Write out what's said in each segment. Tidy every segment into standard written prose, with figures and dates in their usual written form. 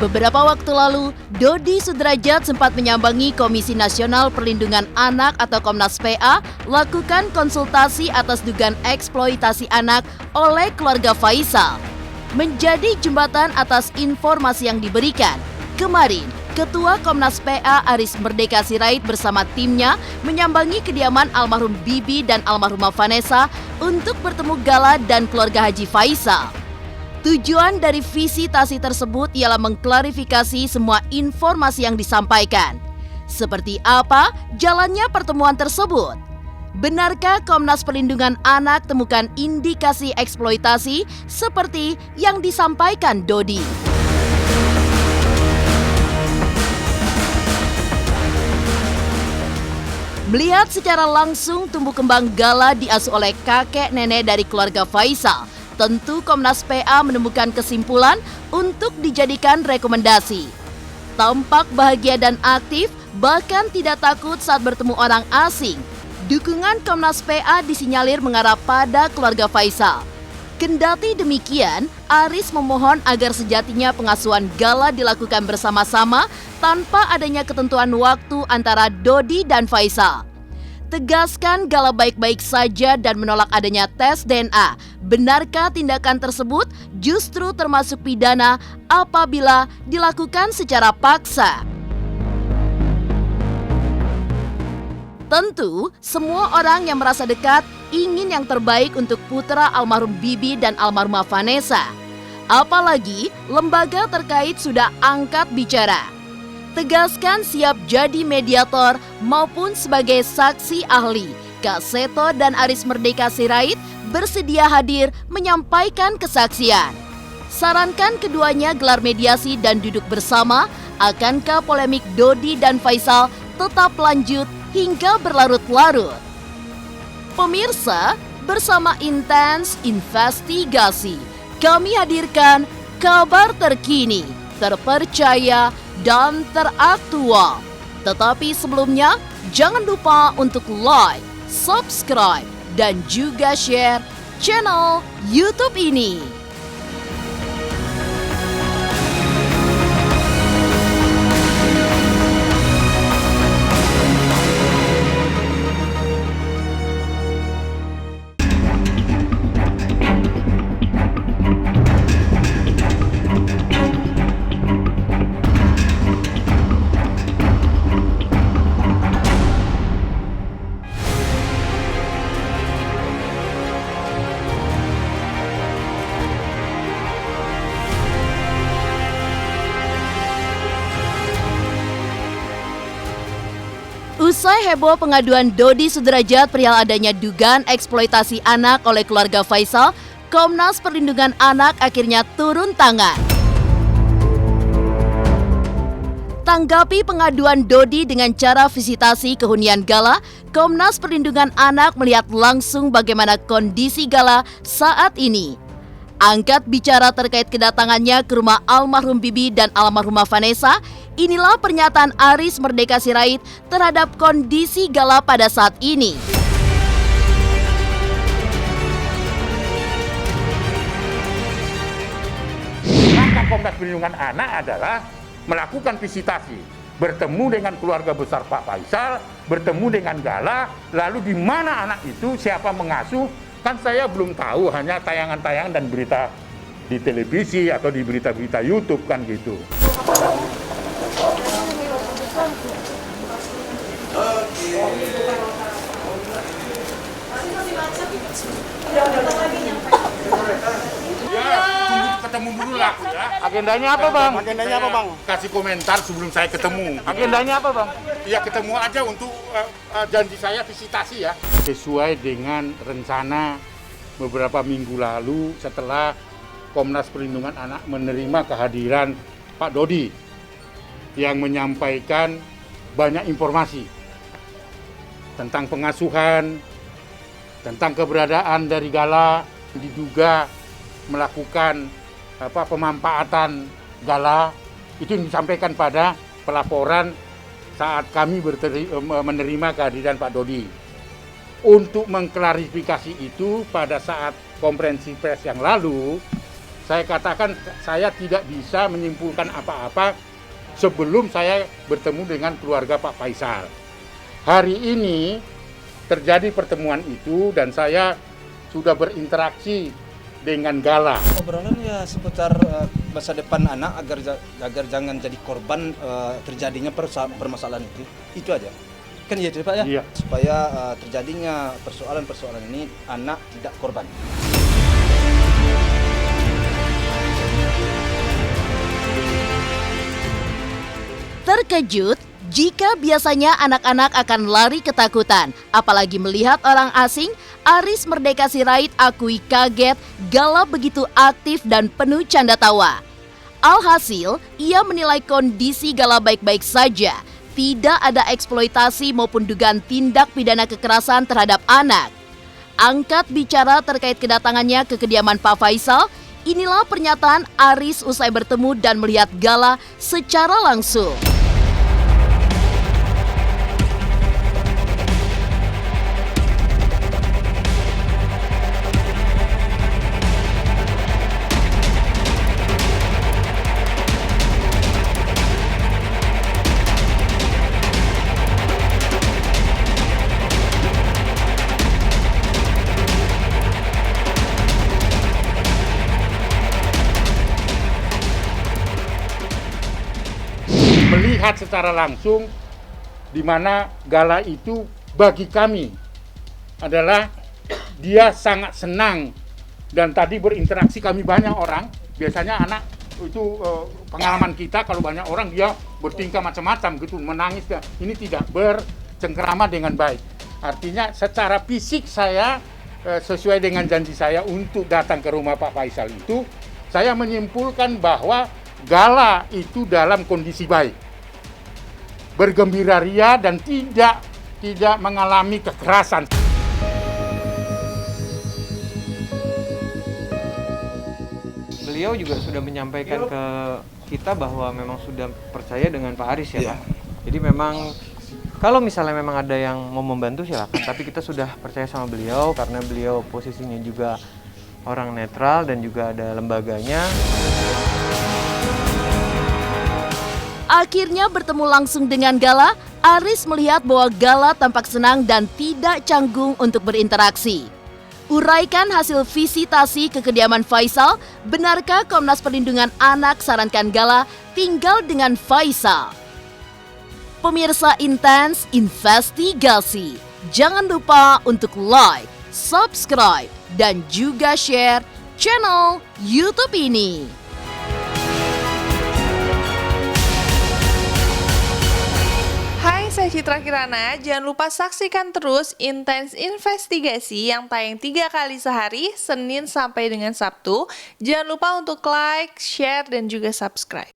Beberapa waktu lalu, Dodi Sudrajat sempat menyambangi Komisi Nasional Perlindungan Anak atau Komnas PA lakukan konsultasi atas dugaan eksploitasi anak oleh keluarga Faisal. Menjadi jembatan atas informasi yang diberikan, kemarin Ketua Komnas PA Aris Merdeka Sirait bersama timnya menyambangi kediaman almarhum Bibi dan almarhumah Vanessa untuk bertemu Gala dan keluarga Haji Faisal. Tujuan dari visitasi tersebut ialah mengklarifikasi semua informasi yang disampaikan. Seperti apa jalannya pertemuan tersebut? Benarkah Komnas Perlindungan Anak temukan indikasi eksploitasi seperti yang disampaikan Dodi? Melihat secara langsung tumbuh kembang Gala diasuh oleh kakek nenek dari keluarga Faisal, tentu Komnas PA menemukan kesimpulan untuk dijadikan rekomendasi. Tampak bahagia dan aktif, bahkan tidak takut saat bertemu orang asing. Dukungan Komnas PA disinyalir mengarah pada keluarga Faisal. Kendati demikian, Aris memohon agar sejatinya pengasuhan Gala dilakukan bersama-sama tanpa adanya ketentuan waktu antara Dodi dan Faisal. Tegaskan Gala baik-baik saja dan menolak adanya tes DNA. Benarkah tindakan tersebut justru termasuk pidana apabila dilakukan secara paksa? Tentu, semua orang yang merasa dekat ingin yang terbaik untuk putra almarhum Bibi dan almarhumah Vanessa. Apalagi lembaga terkait sudah angkat bicara. Tegaskan siap jadi mediator maupun sebagai saksi ahli. Kak Seto dan Aris Merdeka Sirait bersedia hadir menyampaikan kesaksian. Sarankan keduanya gelar mediasi dan duduk bersama. Akankah polemik Dodi dan Faisal tetap lanjut hingga berlarut-larut? Pemirsa, bersama Intens Investigasi, kami hadirkan kabar terkini, terpercaya, dan teraktual. Tetapi sebelumnya, jangan lupa untuk like, subscribe, dan juga share channel YouTube ini. Usai heboh pengaduan Dodi Sudrajat perihal adanya dugaan eksploitasi anak oleh keluarga Faisal, Komnas Perlindungan Anak akhirnya turun tangan. Tanggapi pengaduan Dodi dengan cara visitasi ke hunian Gala, Komnas Perlindungan Anak melihat langsung bagaimana kondisi Gala saat ini. Angkat bicara terkait kedatangannya ke rumah almarhum Bibi dan almarhumah Vanessa, inilah pernyataan Aris Merdeka Sirait terhadap kondisi Gala pada saat ini. Langkah Komnas Perlindungan Anak adalah melakukan visitasi, bertemu dengan keluarga besar Pak Faisal, bertemu dengan Gala, lalu di mana anak itu, siapa mengasuh, kan saya belum tahu, hanya tayangan-tayangan dan berita di televisi atau di berita-berita YouTube kan gitu. Ketemu dulu lah ya. Agendanya apa, Bang? Agendanya apa, Bang? Kasih komentar sebelum saya ketemu. Agendanya apa, Bang? Ya ketemu aja untuk janji saya visitasi ya. Sesuai dengan rencana beberapa minggu lalu setelah Komnas Perlindungan Anak menerima kehadiran Pak Dodi yang menyampaikan banyak informasi tentang pengasuhan, tentang keberadaan dari Gala, diduga melakukan pemampatan Gala, itu yang disampaikan pada pelaporan saat kami menerima kehadiran Pak Dodi. Untuk mengklarifikasi itu pada saat konferensi pers yang lalu, Saya katakan saya tidak bisa menyimpulkan apa-apa sebelum saya bertemu dengan keluarga Pak Faisal. Hari ini terjadi pertemuan itu dan saya sudah berinteraksi dengan Gala. Obrolan ya seputar masa depan anak agar jangan jadi korban terjadinya permasalahan itu aja. Kan iya Pak ya? Iya. Supaya terjadinya persoalan-persoalan ini anak tidak korban. Terkejut jika biasanya anak-anak akan lari ketakutan, apalagi melihat orang asing, Aris Merdeka Sirait akui kaget Gala begitu aktif dan penuh canda tawa. Alhasil, ia menilai kondisi Gala baik-baik saja, tidak ada eksploitasi maupun dugaan tindak pidana kekerasan terhadap anak. Angkat bicara terkait kedatangannya ke kediaman Pak Faisal, inilah pernyataan Aris usai bertemu dan melihat Gala secara langsung. Melihat secara langsung di mana Gala itu bagi kami adalah dia sangat senang dan tadi berinteraksi kami banyak orang. Biasanya anak itu pengalaman kita kalau banyak orang dia bertingkah macam-macam gitu, menangis. Ini tidak bercengkerama dengan baik. Artinya secara fisik saya sesuai dengan janji saya untuk datang ke rumah Pak Faisal itu, saya menyimpulkan bahwa Gala itu dalam kondisi baik, bergembira ria dan tidak mengalami kekerasan. Beliau juga sudah menyampaikan ke kita bahwa memang sudah percaya dengan Pak Aris ya, Pak. Jadi memang kalau misalnya memang ada yang mau membantu silakan, tapi kita sudah percaya sama beliau karena beliau posisinya juga orang netral dan juga ada lembaganya. Akhirnya bertemu langsung dengan Gala, Aris melihat bahwa Gala tampak senang dan tidak canggung untuk berinteraksi. Uraikan hasil visitasi ke kediaman Faisal, benarkah Komnas Perlindungan Anak sarankan Gala tinggal dengan Faisal? Pemirsa Intens Investigasi, jangan lupa untuk like, subscribe, dan juga share channel YouTube ini. Hai, saya Citra Kirana. Jangan lupa saksikan terus Intens Investigasi yang tayang 3 kali sehari, Senin sampai dengan Sabtu. Jangan lupa untuk like, share, dan juga subscribe.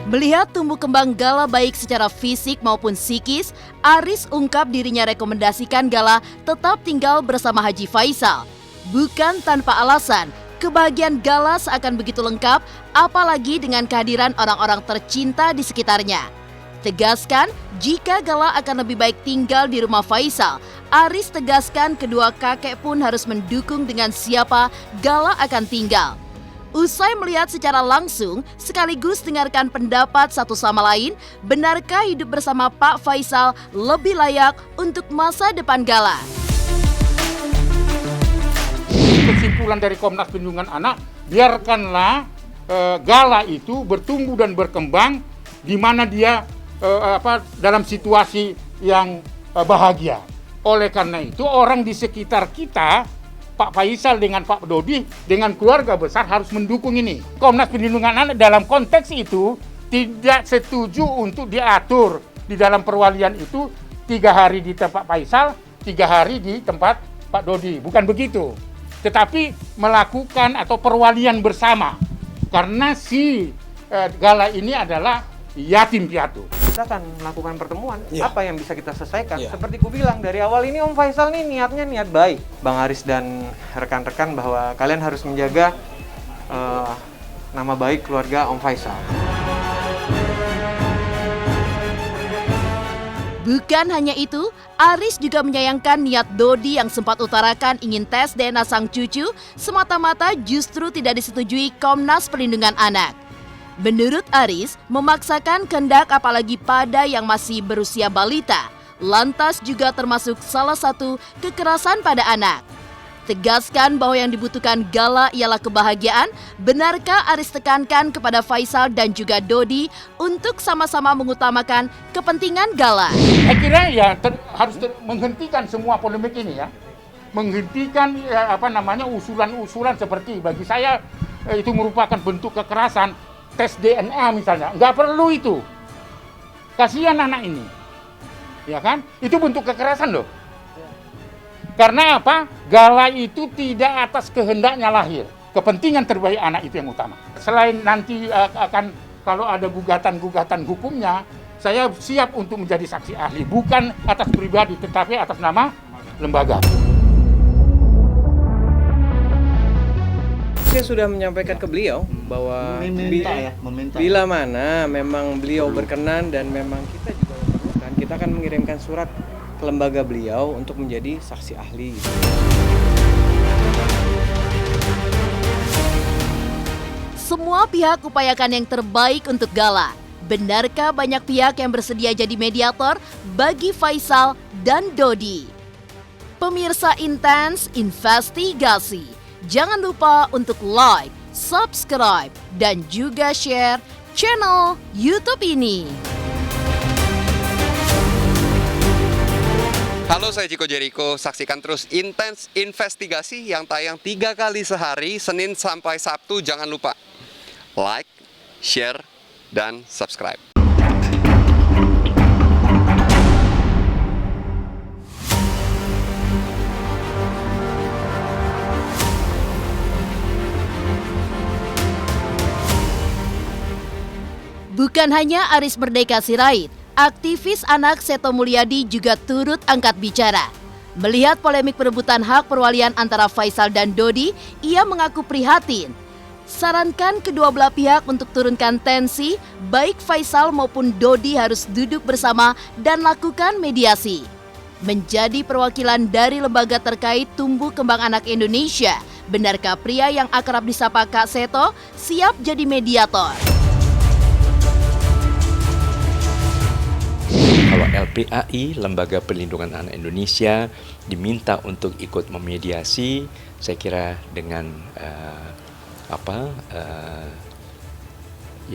Melihat tumbuh kembang Gala baik secara fisik maupun psikis, Aris ungkap dirinya rekomendasikan Gala tetap tinggal bersama Haji Faisal. Bukan tanpa alasan, kebahagiaan Gala seakan begitu lengkap, apalagi dengan kehadiran orang-orang tercinta di sekitarnya. Tegaskan, jika Gala akan lebih baik tinggal di rumah Faisal, Aris tegaskan kedua kakek pun harus mendukung dengan siapa Gala akan tinggal. Usai melihat secara langsung, sekaligus dengarkan pendapat satu sama lain, benarkah hidup bersama Pak Faisal lebih layak untuk masa depan Gala? Kesimpulan dari Komnas Perlindungan Anak, biarkanlah Gala itu bertumbuh dan berkembang di mana dia dalam situasi yang bahagia. Oleh karena itu, orang di sekitar kita, Pak Faisal dengan Pak Dodi, dengan keluarga besar harus mendukung ini. Komnas Perlindungan Anak dalam konteks itu tidak setuju untuk diatur di dalam perwalian itu 3 hari di tempat Faisal, 3 hari di tempat Pak Dodi. Bukan begitu. Tetapi melakukan atau perwalian bersama. Karena si Gala ini adalah yatim piatu. Kita akan melakukan pertemuan, apa yang bisa kita selesaikan. Seperti ku bilang, dari awal ini Om Faisal nih niatnya niat baik. Bang Aris dan rekan-rekan bahwa kalian harus menjaga nama baik keluarga Om Faisal. Bukan hanya itu, Aris juga menyayangkan niat Dodi yang sempat utarakan ingin tes DNA sang cucu semata-mata justru tidak disetujui Komnas Perlindungan Anak. Menurut Aris, memaksakan kehendak apalagi pada yang masih berusia balita, lantas juga termasuk salah satu kekerasan pada anak. Tegaskan bahwa yang dibutuhkan Gala ialah kebahagiaan, benarkah Aris tekankan kepada Faisal dan juga Dodi untuk sama-sama mengutamakan kepentingan Gala? Saya kira ya harus menghentikan semua polemik ini ya. Menghentikan usulan-usulan seperti bagi saya itu merupakan bentuk kekerasan. Tes DNA misalnya, nggak perlu itu. Kasihan anak ini. Ya kan? Itu bentuk kekerasan loh. Karena apa? Gala itu tidak atas kehendaknya lahir. Kepentingan terbaik anak itu yang utama. Selain nanti akan kalau ada gugatan-gugatan hukumnya, saya siap untuk menjadi saksi ahli. Bukan atas pribadi, tetapi atas nama lembaga. Saya sudah menyampaikan ke beliau bahwa bila mana memang beliau berkenan dan memang kita juga memerlukan, kita akan mengirimkan surat ke lembaga beliau untuk menjadi saksi ahli. Semua pihak upayakan yang terbaik untuk Gala. Benarkah banyak pihak yang bersedia jadi mediator bagi Faisal dan Dodi? Pemirsa Intens Investigasi, jangan lupa untuk like, subscribe, dan juga share channel YouTube ini. Halo, saya Chico Jericho. Saksikan terus Intens Investigasi yang tayang 3 kali sehari, Senin sampai Sabtu. Jangan lupa like, share, dan subscribe. Bukan hanya Aris Merdeka Sirait, aktivis anak Seto Mulyadi juga turut angkat bicara. Melihat polemik perebutan hak perwalian antara Faisal dan Dodi, ia mengaku prihatin. Sarankan kedua belah pihak untuk turunkan tensi, baik Faisal maupun Dodi harus duduk bersama dan lakukan mediasi. Menjadi perwakilan dari lembaga terkait tumbuh kembang anak Indonesia, benarkah pria yang akrab disapa Kak Seto siap jadi mediator? Kalau LPAI, Lembaga Perlindungan Anak Indonesia, diminta untuk ikut memediasi, saya kira dengan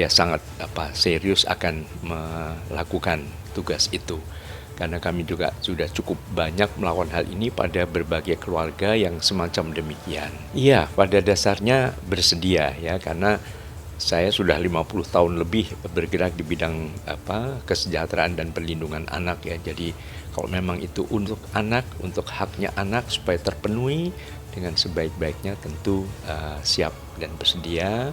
sangat serius akan melakukan tugas itu. Karena kami juga sudah cukup banyak melakukan hal ini pada berbagai keluarga yang semacam demikian. Iya, pada dasarnya bersedia ya, karena saya sudah 50 tahun lebih bergerak di bidang kesejahteraan dan perlindungan anak ya. Jadi kalau memang itu untuk anak, untuk haknya anak supaya terpenuhi dengan sebaik-baiknya, tentu siap dan bersedia.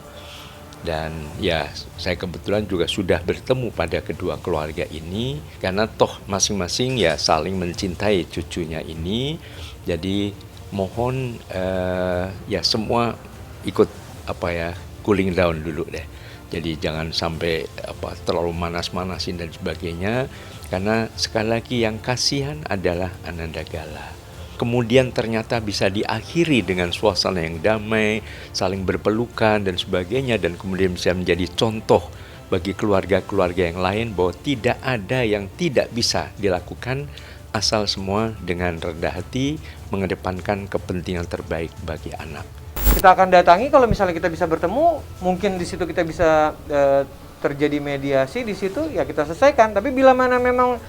Dan ya, saya kebetulan juga sudah bertemu pada kedua keluarga ini, karena toh masing-masing ya saling mencintai cucunya ini. Jadi mohon ya semua ikut cooling down dulu deh. Jadi jangan sampai terlalu manas-manasin dan sebagainya, karena sekali lagi yang kasihan adalah Ananda Gala. Kemudian ternyata bisa diakhiri dengan suasana yang damai, saling berpelukan dan sebagainya, dan kemudian bisa menjadi contoh bagi keluarga-keluarga yang lain bahwa tidak ada yang tidak bisa dilakukan asal semua dengan rendah hati mengedepankan kepentingan terbaik bagi anak. Kita akan datangi kalau misalnya kita bisa bertemu, mungkin di situ kita bisa terjadi mediasi di situ, ya kita selesaikan. Tapi bila mana memang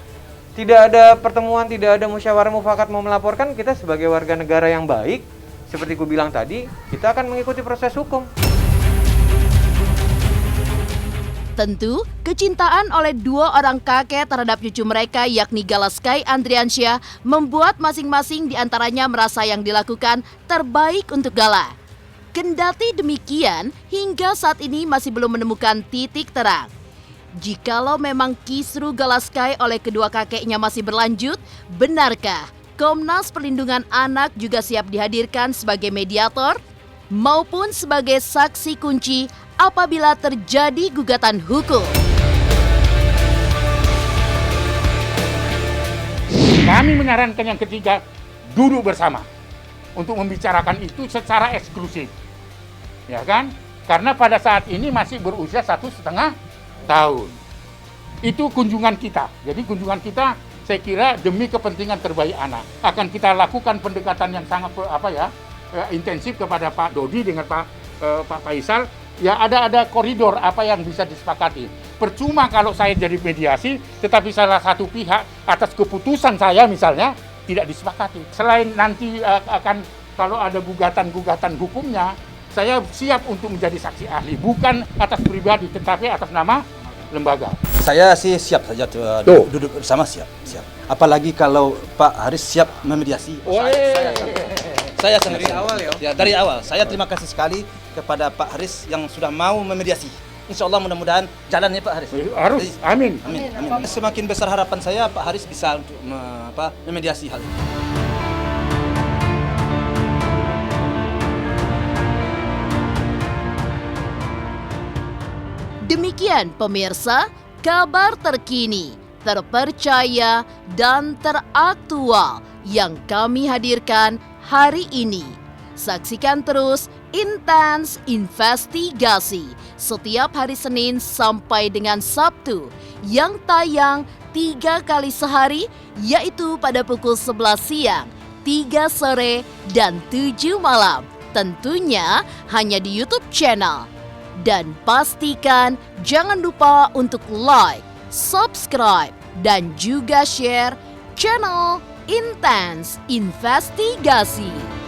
tidak ada pertemuan, tidak ada musyawarah mufakat mau melaporkan, kita sebagai warga negara yang baik, seperti ku bilang tadi, kita akan mengikuti proses hukum. Tentu, kecintaan oleh dua orang kakek terhadap cucu mereka yakni Gala Sky Andriansyah membuat masing-masing diantaranya merasa yang dilakukan terbaik untuk Gala. Kendati demikian, hingga saat ini masih belum menemukan titik terang. Jikalau memang kisru Gala Sky oleh kedua kakeknya masih berlanjut, benarkah Komnas Perlindungan Anak juga siap dihadirkan sebagai mediator maupun sebagai saksi kunci apabila terjadi gugatan hukum? Kami menyarankan yang ketiga, duduk bersama untuk membicarakan itu secara eksklusif, ya kan? Karena pada saat ini masih berusia 1,5 tahun. Itu kunjungan kita. Jadi kunjungan kita, saya kira demi kepentingan terbaik anak, akan kita lakukan pendekatan yang sangat intensif kepada Pak Dodi dengan Pak Faisal. Ya ada koridor apa yang bisa disepakati. Percuma kalau saya jadi mediasi, tetapi salah satu pihak atas keputusan saya misalnya tidak disepakati. Selain nanti akan kalau ada gugatan hukumnya, saya siap untuk menjadi saksi ahli, bukan atas pribadi, tetapi atas nama lembaga. Saya sih siap saja duduk bersama, siap. Apalagi kalau Pak Haris siap memediasi. Saya sangat Dari siap. awal ya? Ya, dari awal. Saya terima kasih sekali kepada Pak Haris yang sudah mau memediasi. Insya Allah mudah-mudahan jalannya Pak Haris. Harus, amin. Amin. Semakin besar harapan saya Pak Haris bisa untuk memediasi hal ini. Demikian pemirsa, kabar terkini, terpercaya, dan teraktual yang kami hadirkan hari ini. Saksikan terus Intens Investigasi setiap hari Senin sampai dengan Sabtu yang tayang 3 kali sehari, yaitu pada pukul 11 siang, 3 sore, dan 7 malam. Tentunya hanya di YouTube channel. Dan pastikan jangan lupa untuk like, subscribe, dan juga share channel Intens Investigasi.